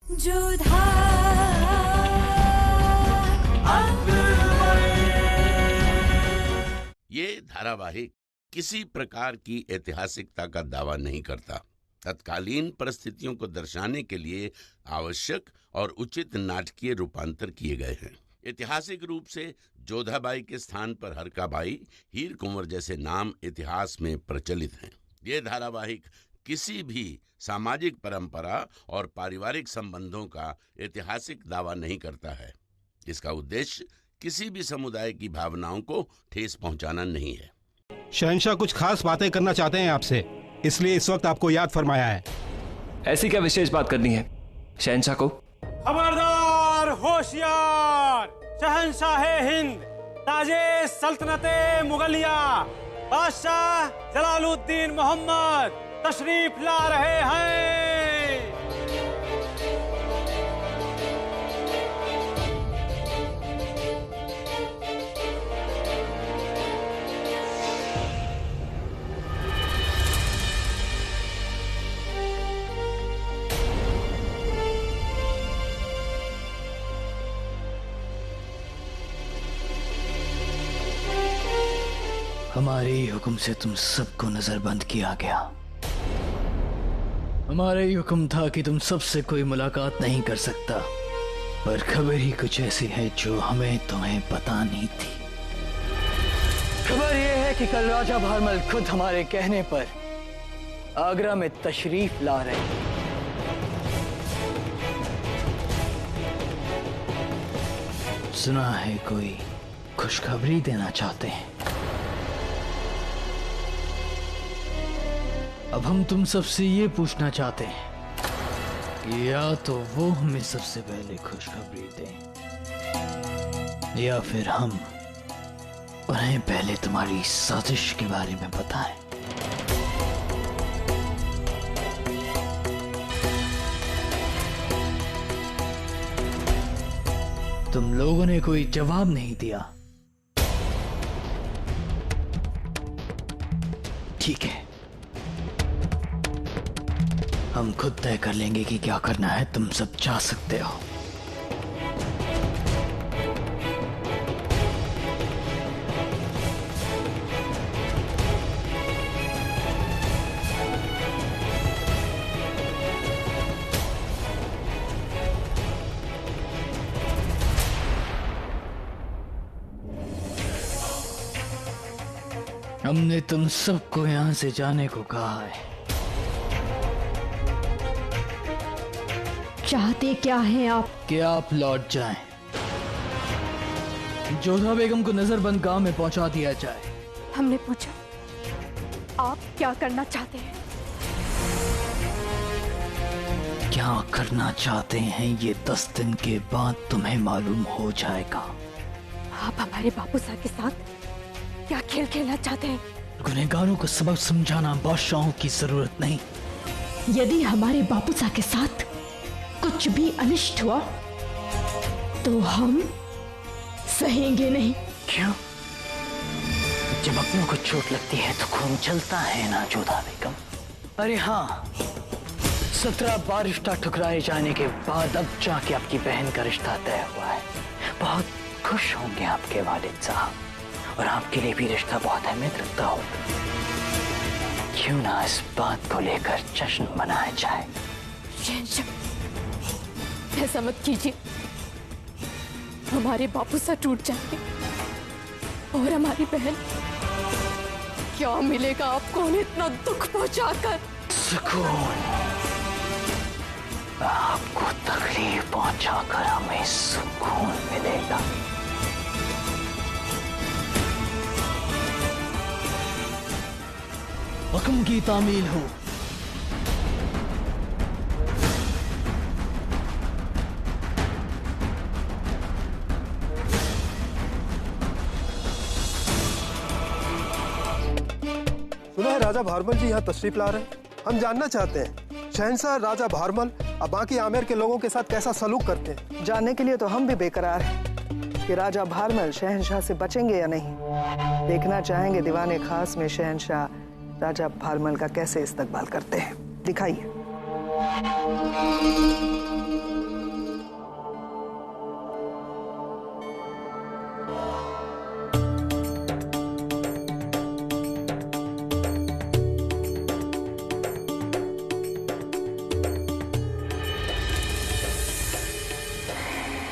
जोधा ये धारावाहिक किसी प्रकार की ऐतिहासिकता का दावा नहीं करता। तत्कालीन परिस्थितियों को दर्शाने के लिए आवश्यक और उचित नाटकीय रूपांतर किए गए हैं। ऐतिहासिक रूप से जोधाबाई के स्थान पर हरकाबाई, हीर कुंवर जैसे नाम इतिहास में प्रचलित हैं। ये धारावाहिक किसी भी सामाजिक परंपरा और पारिवारिक संबंधों का ऐतिहासिक दावा नहीं करता है। इसका उद्देश्य किसी भी समुदाय की भावनाओं को ठेस पहुंचाना नहीं है। शहंशाह कुछ खास बातें करना चाहते हैं आपसे, इसलिए इस वक्त आपको याद फरमाया है। ऐसी क्या विशेष बात करनी है शहंशाह को? खबरदार, होशियार! शहंशाह हिंद, ताजे सल्तनते मुगलिया, बादशाह जलालुद्दीन मोहम्मद तशरीफ ला रहे हैं। हमारे ही हुक्म से तुम सबको नजरबंद किया गया। हमारा ही हुक्म था कि तुम सबसे कोई मुलाकात नहीं कर सकता, पर खबर ही कुछ ऐसी है जो हमें तुम्हें पता नहीं थी। खबर यह है कि कल राजा भारमल खुद हमारे कहने पर आगरा में तशरीफ ला रहे हैं। सुना है कोई खुशखबरी देना चाहते हैं। अब हम तुम सबसे ये पूछना चाहते हैं कि या तो वो हमें सबसे पहले खुशखबरी दें, या फिर हम उन्हें पहले तुम्हारी साजिश के बारे में बताएं। तुम लोगों ने कोई जवाब नहीं दिया। ठीक है, हम खुद तय कर लेंगे कि क्या करना है। तुम सब जा सकते हो। हमने तुम सबको यहां से जाने को कहा है। चाहते क्या हैं आप? कि आप लौट जाएं। जोधा बेगम को नजरबंद गांव में पहुंचा दिया जाए। हमने पूछा आप क्या करना चाहते हैं? क्या करना चाहते हैं ये 10 दिन के बाद तुम्हें मालूम हो जाएगा। आप हमारे बापू साहब के साथ क्या खेल खेलना चाहते हैं? गुनहगारों को सबक समझाना बादशाहों की जरूरत नहीं। यदि हमारे बापू साहब के साथ कुछ भी अनिष्ट हुआ तो हम सहेंगे नहीं। क्यों? जब अपनों को चोट लगती है तो खून चलता है ना जोधा बेगम। अरे हाँ, 17 बार रिश्ता ठुकराए जाने के बाद अब जाके आपकी बहन का रिश्ता तय हुआ है। बहुत खुश होंगे आपके वालिद साहब, और आपके लिए भी रिश्ता बहुत अहमियत रखता हो। क्यों ना इस बात को लेकर जश्न मनाया जाए। ऐसा मत कीजिए, हमारे बापू सा टूट जाएंगे और हमारी बहन। क्या मिलेगा आपको उन्हें इतना दुख पहुंचाकर? सुकून। आपको तकलीफ पहुंचाकर हमें सुकून मिलेगा। हुक्म की तामील हो। सुना है राजा भारमल जी यहाँ तशरीफ ला रहे हैं। हम जानना चाहते हैं शहंशाह राजा भारमल अब बाकी आमेर के लोगों के साथ कैसा सलूक करते हैं। जानने के लिए तो हम भी बेकरार हैं कि राजा भारमल शहंशाह से बचेंगे या नहीं। देखना चाहेंगे दीवाने खास में शहंशाह राजा भारमल का कैसे इस्तकबाल करते हैं। दिखाइए।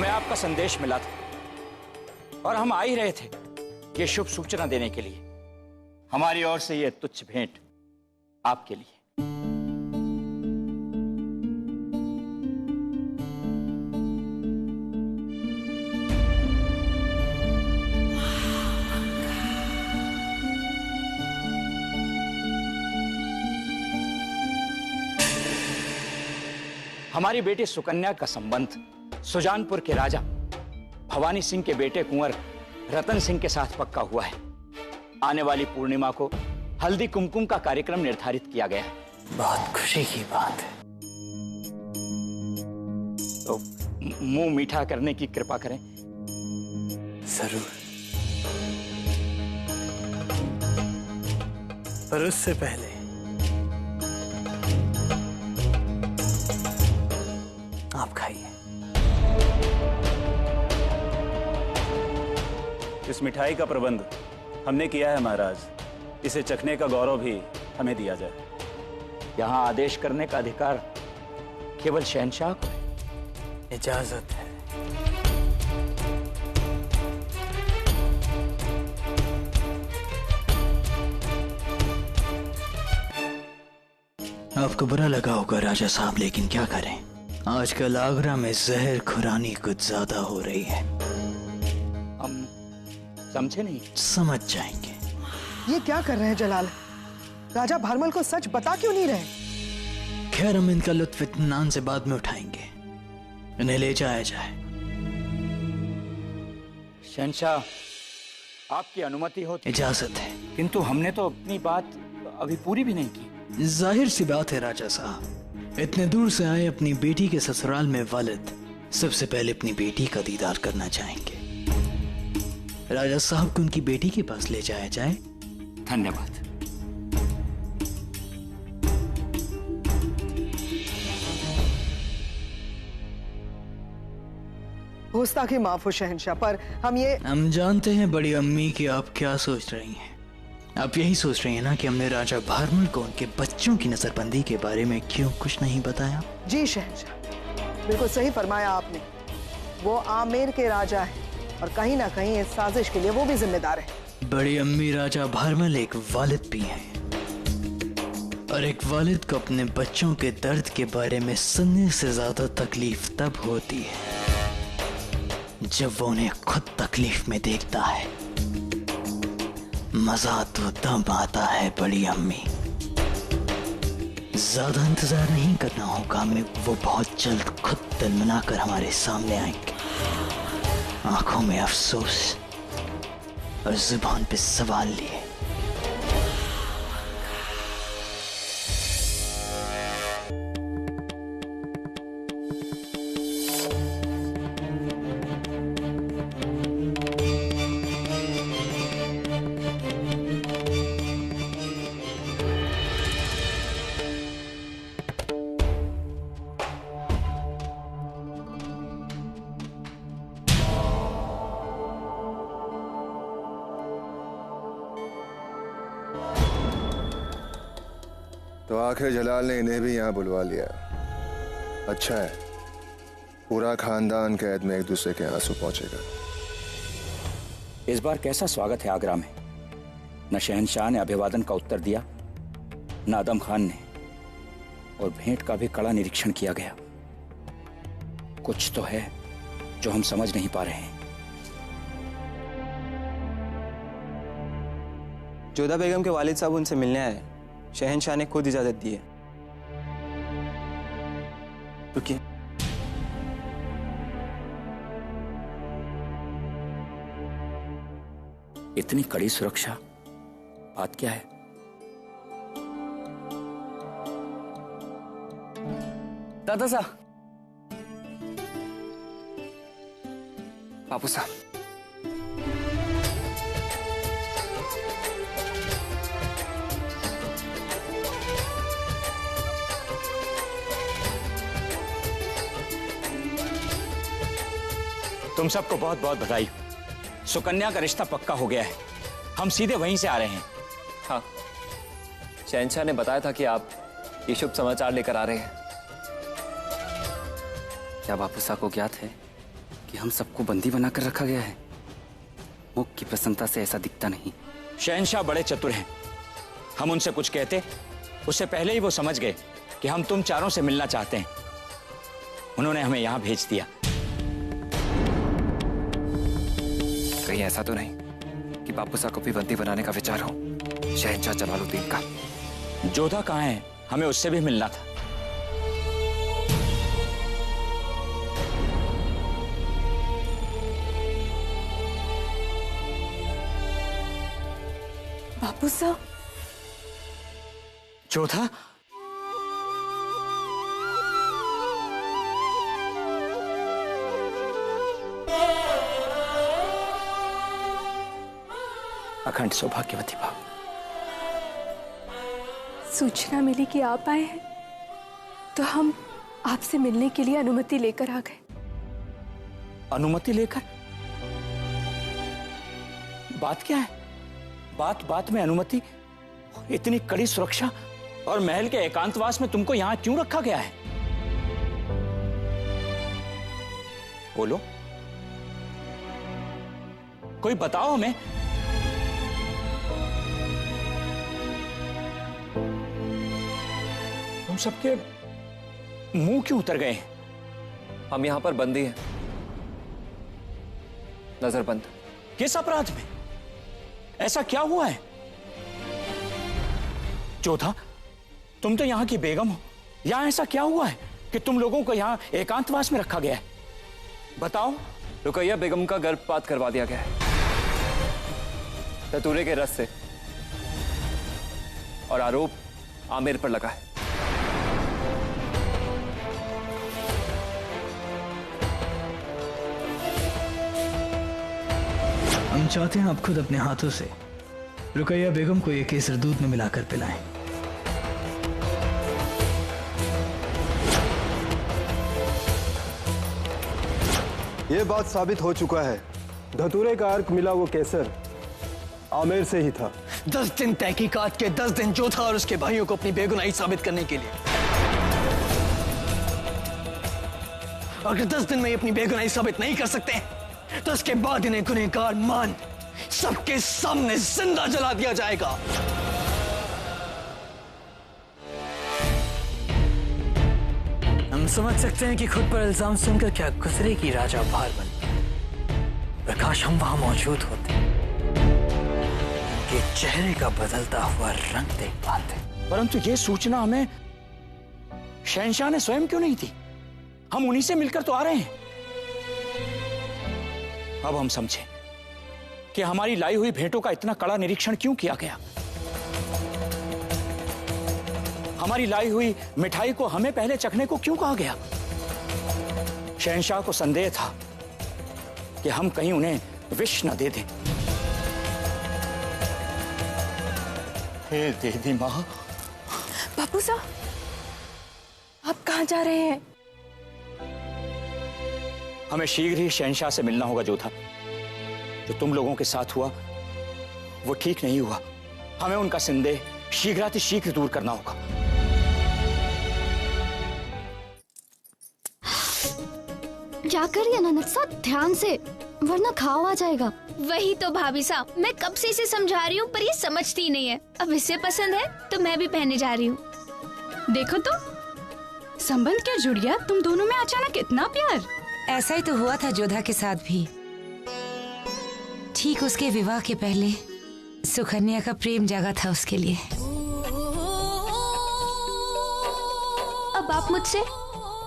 हमें आपका संदेश मिला था और हम आ ही रहे थे ये शुभ सूचना देने के लिए। हमारी ओर से ये तुच्छ भेंट आपके लिए। हमारी बेटी सुकन्या का संबंध सुजानपुर के राजा भवानी सिंह के बेटे कुंवर रतन सिंह के साथ पक्का हुआ है। आने वाली पूर्णिमा को हल्दी कुमकुम का कार्यक्रम निर्धारित किया गया है। बहुत खुशी की बात है। तो मुंह मीठा करने की कृपा करें। जरूर, पर उससे पहले आप खाइए। इस मिठाई का प्रबंध हमने किया है महाराज, इसे चखने का गौरव भी हमें दिया जाए। यहां आदेश करने का अधिकार केवल शहंशाह को है। इजाजत है। आपको बुरा लगा होगा राजा साहब, लेकिन क्या करें, आजकल आगरा में जहर खुरानी कुछ ज्यादा हो रही है। हम समझे नहीं। समझ जाएंगे। ये क्या कर रहे हैं जलाल? राजा भारमल को सच बता क्यों नहीं रहे? खैर, हम इनका लुत्फ इत्मीनान से बाद में उठाएंगे। इन्हें ले जाया जाए। शहंशाह, आपकी अनुमति हो तो। इजाजत है। किंतु हमने तो अपनी बात अभी पूरी भी नहीं की। जाहिर सी बात है राजा साहब, इतने दूर से आए अपनी बेटी के ससुराल में वालिद सबसे पहले अपनी बेटी का दीदार करना चाहेंगे। राजा साहब को उनकी बेटी के पास ले जाया जाए। धन्यवाद। गुस्ताखी माफ हो शहंशाह, पर हम जानते हैं बड़ी अम्मी कि आप क्या सोच रही हैं। आप यही सोच रही हैं ना कि हमने राजा भारमल को उनके बच्चों की नजरबंदी के बारे में क्यों कुछ नहीं बताया? जी शहंशाह, बिल्कुल सही फरमाया आपने। वो आमेर के राजा हैं और कहीं ना कहीं इस साजिश के लिए वो भी जिम्मेदार है। बड़ी अम्मी राजा भारमल एक वालिद भी हैं, और एक वालिद को अपने बच्चों के दर्द के बारे में सुनने से ज्यादा तकलीफ तब होती है जब वो उन्हें खुद तकलीफ में देखता है। मजा तो तब आता है बड़ी अम्मी। ज्यादा इंतजार नहीं करना होगा, हमें वो बहुत जल्द खुद तिलमिला कर हमारे सामने आएंगे। आंखों में अफसोस और जुबान पे सवाल लिए। तो आखिर जलाल ने इन्हें भी यहाँ बुलवा लिया। अच्छा है, पूरा खानदान कैद में एक दूसरे के आंसू पहुंचेगा। इस बार कैसा स्वागत है आगरा में? न शहंशाह ने अभिवादन का उत्तर दिया, न आदम खान ने, और भेंट का भी कड़ा निरीक्षण किया गया। कुछ तो है जो हम समझ नहीं पा रहे हैं। जोधा बेगम के वालिद साहब उनसे मिलने आए। शहंशाह ने खुद इजाजत दी है। रुकिए। इतनी कड़ी सुरक्षा, बात क्या है? दादा साहब, बापू साहब, तुम सबको बहुत बहुत बधाई। सुकन्या का रिश्ता पक्का हो गया है। हम सीधे वहीं से आ रहे हैं। हाँ, शहंशाह ने बताया था कि आप ये शुभ समाचार लेकर आ रहे हैं। क्या बापू साहब को ज्ञात है कि हम सबको बंदी बनाकर रखा गया है? मुख की प्रसन्नता से ऐसा दिखता नहीं। शहंशाह बड़े चतुर हैं। हम उनसे कुछ कहते उससे पहले ही वो समझ गए कि हम तुम चारों से मिलना चाहते हैं। उन्होंने हमें यहां भेज दिया। कहीं ऐसा तो नहीं कि बापूसा को भी बंदी बनाने का विचार हो शहंशाह जलालुद्दीन का? जोधा कहाँ है? हमें उससे भी मिलना था। बापूसा, जोधा, अखंड सौभाग्यवती भाव। सूचना मिली कि आप आए हैं तो हम आपसे मिलने के लिए अनुमति लेकर आ गए। अनुमति लेकर? बात क्या है? बात बात में अनुमति? इतनी कड़ी सुरक्षा और महल के एकांतवास में तुमको यहां क्यों रखा गया है? बोलो, कोई बताओ हमें। तुम सबके मुंह क्यों उतर गए? हम यहां पर बंदी हैं, नजरबंद। किस अपराध में? ऐसा क्या हुआ है? जोधा, तुम तो यहां की बेगम हो। यहां ऐसा क्या हुआ है कि तुम लोगों को यहां एकांतवास में रखा गया है? बताओ। रुकैया बेगम का गर्भपात करवा दिया गया है धतूरे के रस से, और आरोप आमिर पर लगा है। हम चाहते हैं आप खुद अपने हाथों से रुकैया बेगम को ये केसर दूध में मिलाकर पिलाएं। ये बात साबित हो चुका है, धतूरे का अर्क मिला वो केसर आमिर से ही था। 10 दिन तहकीकात के, 10 दिन जोधा और उसके भाइयों को अपनी बेगुनाही साबित करने के लिए। अगर 10 दिन में ये अपनी बेगुनाही साबित नहीं कर सकते तो उसके बाद इन्हें गुनहगार मान सबके सामने जिंदा जला दिया जाएगा। हम समझ सकते हैं कि खुद पर इल्जाम सुनकर क्या गुजरेगी राजा भारमल। प्रकाश, हम वहां मौजूद होते कि चेहरे का बदलता हुआ रंग देख पाते। परंतु यह सूचना हमें शहंशाह ने स्वयं क्यों नहीं दी? हम उन्हीं से मिलकर तो आ रहे हैं। अब हम समझे कि हमारी लाई हुई भेंटों का इतना कड़ा निरीक्षण क्यों किया गया। हमारी लाई हुई मिठाई को हमें पहले चखने को क्यों कहा गया। शहंशाह को संदेह था कि हम कहीं उन्हें विष न दे दें। हे देवी मां। बापूसा, आप कहां जा रहे हैं? हमें शीघ्र ही शहंशाह से मिलना होगा जोधा। जो तुम लोगों के साथ हुआ वो ठीक नहीं हुआ। हमें उनका संदेह शीघ्रातिशीघ्र दूर करना होगा। क्या करिए ननद साहब, ध्यान से, वरना घाव आ जाएगा। वही तो भाभी साहब, मैं कब से इसे समझा रही हूँ पर ये समझती नहीं है। अब इसे पसंद है तो मैं भी पहनने जा रही हूँ। देखो तो, संबंध क्या जुड़िया, तुम दोनों में अचानक इतना प्यार। ऐसा ही तो हुआ था जोधा के साथ भी। ठीक उसके विवाह के पहले सुकन्या का प्रेम जागा था उसके लिए। अब आप मुझसे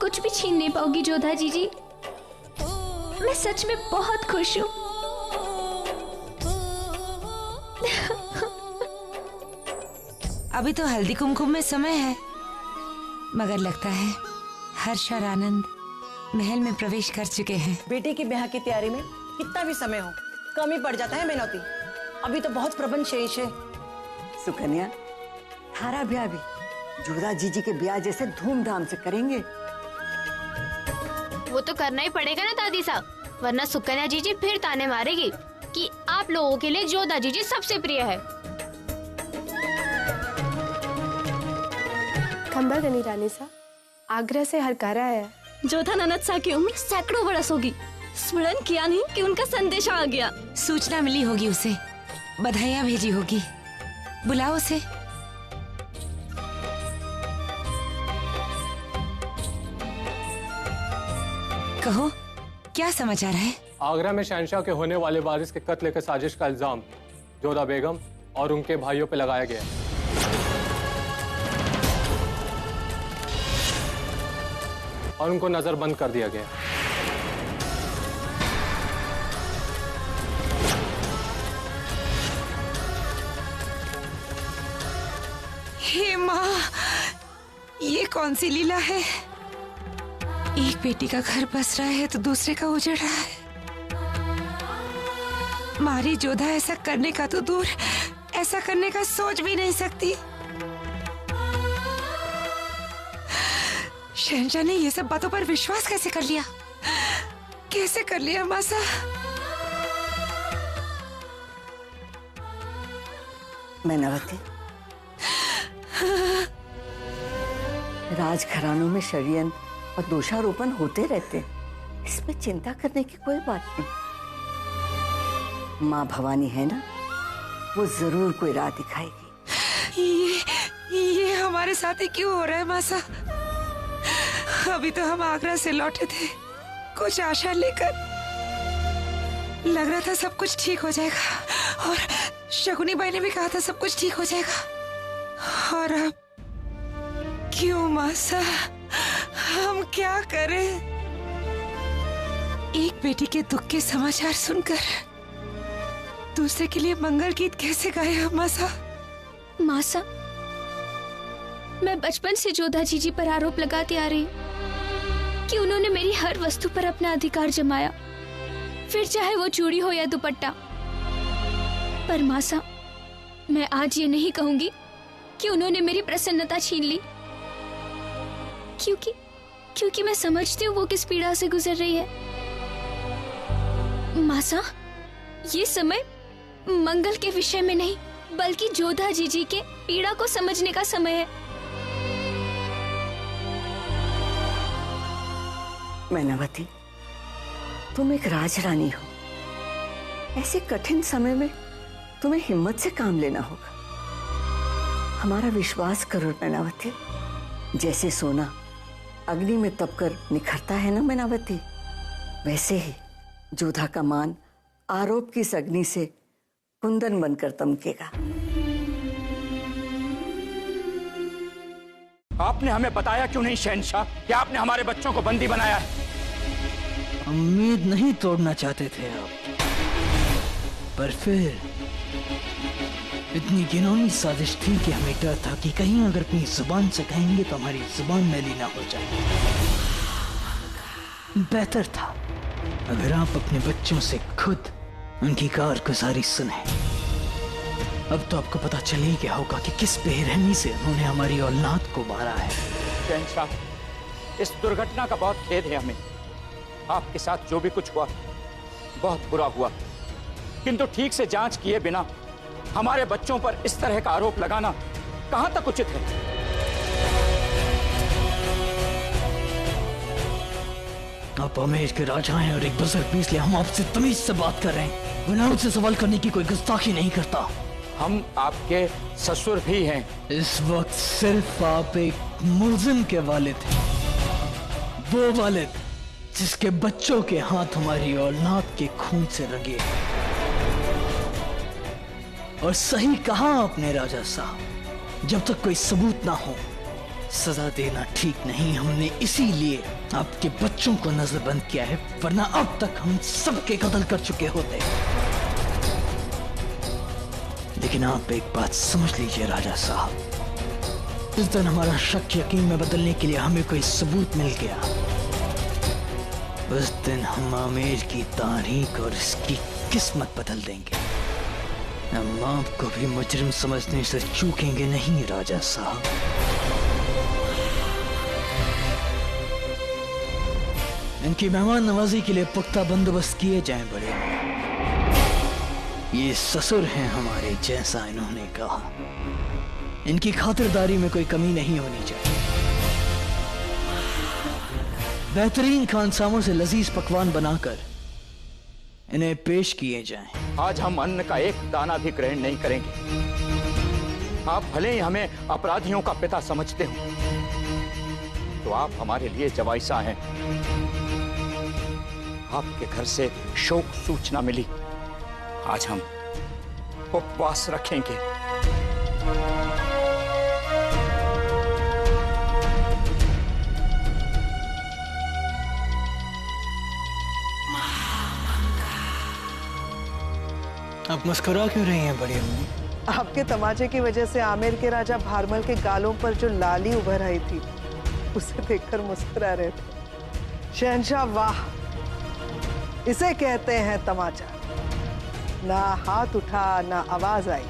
कुछ भी छीन नहीं पाओगी जोधा जीजी। मैं सच में बहुत खुश हूँ। अभी तो हल्दी कुमकुम में समय है, मगर लगता है हर्ष और आनंद महल में प्रवेश कर चुके हैं। बेटे की ब्याह की तैयारी में कितना भी समय हो कम ही पड़ जाता है बेनौती। अभी तो बहुत प्रबंध शेष है। सुकन्या, थारा ब्याह भी जोधा जीजी के ब्याह जैसे धूमधाम से करेंगे। वो तो करना ही पड़ेगा ना दादी साहब, वरना सुकन्या जीजी फिर ताने मारेगी कि आप लोगों के लिए जोधा जीजी सबसे प्रिय है। खंबा गनी रानी साहब, आगरा से हरकारा आया। जोधा ननद सा की उम्र सैकड़ों बरस होगी। स्मरण किया नहीं कि उनका संदेश आ गया। सूचना मिली होगी उसे, बधाइयां भेजी होगी। बुलाओ उसे। कहो, क्या समाचार है? आगरा में शहंशाह के होने वाले वारिस के कत्ल के साजिश का इल्जाम जोधा बेगम और उनके भाइयों पर लगाया गया है और उनको नजरबंद कर दिया गया। हे माँ, ये कौन सी लीला है? एक बेटी का घर बस रहा है तो दूसरे का उजड़ रहा है। मारी जोधा ऐसा करने का तो दूर, ऐसा करने का सोच भी नहीं सकती। शहंशाह ने ये सब बातों पर विश्वास कैसे कर लिया? कैसे कर लिया मासा? मैनावती, राजघरानों में षड्यंत्र और दोषारोपण होते रहते हैं, इसमें चिंता करने की कोई बात नहीं। माँ भवानी है ना, वो जरूर कोई राह दिखाएगी। ये हमारे साथ ही क्यों हो रहा है मासा? अभी तो हम आगरा से लौटे थे कुछ आशा लेकर, लग रहा था सब कुछ ठीक हो जाएगा और शकुनी बाई ने भी कहा था सब कुछ ठीक हो जाएगा। और अब क्यों मासा, हम क्या करें? एक बेटी के दुख के समाचार सुनकर दूसरे के लिए मंगल गीत कैसे गाए मासा? मासा, मैं बचपन से जोधा जीजी पर आरोप लगाती आ रही हूँ कि उन्होंने मेरी हर वस्तु पर अपना अधिकार जमाया, फिर चाहे वो चूड़ी हो या दुपट्टा। पर मासा, मैं आज ये नहीं कहूंगी कि उन्होंने मेरी प्रसन्नता छीन ली, क्योंकि मैं समझती हूँ वो किस पीड़ा से गुजर रही है। मासा, ये समय मंगल के विषय में नहीं बल्कि जोधा जीजी के पीड़ा को समझने का समय है। मैनावती, तुम एक राजरानी हो, ऐसे कठिन समय में तुम्हें हिम्मत से काम लेना होगा। हमारा विश्वास करो मैनावती, जैसे सोना अग्नि में तपकर निखरता है ना मैनावती, वैसे ही जोधा का मान आरोप की इस अग्नि से कुंदन बनकर तमकेगा। आपने हमें बताया क्यों नहीं शहंशाह कि आपने हमारे बच्चों को बंदी बनाया है? उम्मीद नहीं तोड़ना चाहते थे आप, पर फिर इतनी घिनौनी साजिश थी कि हमें डर था कि कहीं अगर अपनी जुबान से कहेंगे तो हमारी जुबान मैली ना हो जाए। बेहतर था अगर आप अपने बच्चों से खुद उनकी कारगुजारी सुने। अब तो आपको पता चल ही गया होगा कि किस बेरहमी से उन्होंने हमारी औलाद को मारा है। शहंशाह, इस दुर्घटना का बहुत खेद है हमें। आपके साथ जो भी कुछ हुआ बहुत बुरा हुआ, किंतु ठीक से जांच किए बिना हमारे बच्चों पर इस तरह का आरोप लगाना कहां तक उचित है? आप आमेर के राजा हैं और एक बुजुर्ग भी, इसलिए हम आपसे तमीज से बात कर रहे हैं। बिना मुझसे सवाल करने की कोई गुस्ताखी नहीं करता। हम आपके ससुर भी हैं। इस वक्त सिर्फ आप एक मुल्जिम के वालिद हैं, वो वालिद जिसके बच्चों के हाथ हमारी औलाद के खून से रंगे। और सही कहा आपने राजा साहब, जब तक कोई सबूत ना हो सजा देना ठीक नहीं। हमने इसीलिए आपके बच्चों को नजरबंद किया है, वरना अब तक हम सबके कत्ल कर चुके होते। लेकिन आप एक बात समझ लीजिए राजा साहब, इस दिन हमारा शक यकीन में बदलने के लिए हमें कोई सबूत मिल गया। उस दिन हम आमेर की तारीख और इसकी किस्मत बदल देंगे। हम आपको भी मुजरिम समझने से चूकेंगे नहीं राजा साहब। इनकी मेहमान नवाजी के लिए पुख्ता बंदोबस्त किए जाएं बड़े। ये ससुर हैं हमारे, जैसा इन्होंने कहा। इनकी खातिरदारी में कोई कमी नहीं होनी चाहिए। बेहतरीन खानसामों से लजीज पकवान बनाकर इन्हें पेश किए जाएं। आज हम अन्न का एक दाना भी ग्रहण नहीं करेंगे। आप भले ही हमें अपराधियों का पिता समझते हो, तो आप हमारे लिए जवाइसा हैं। आपके घर से शोक सूचना मिली, आज हम उपवास रखेंगे। आप मुस्कुरा क्यों रही हैं बड़ी अम्मी? आपके तमाचे की वजह से आमेर के राजा भारमल के गालों पर जो लाली उभर आई थी, उसे देखकर मुस्कुरा रहे थे। शहंशाह वाह, इसे कहते हैं तमाचा। ना हाथ उठा, ना आवाज आई,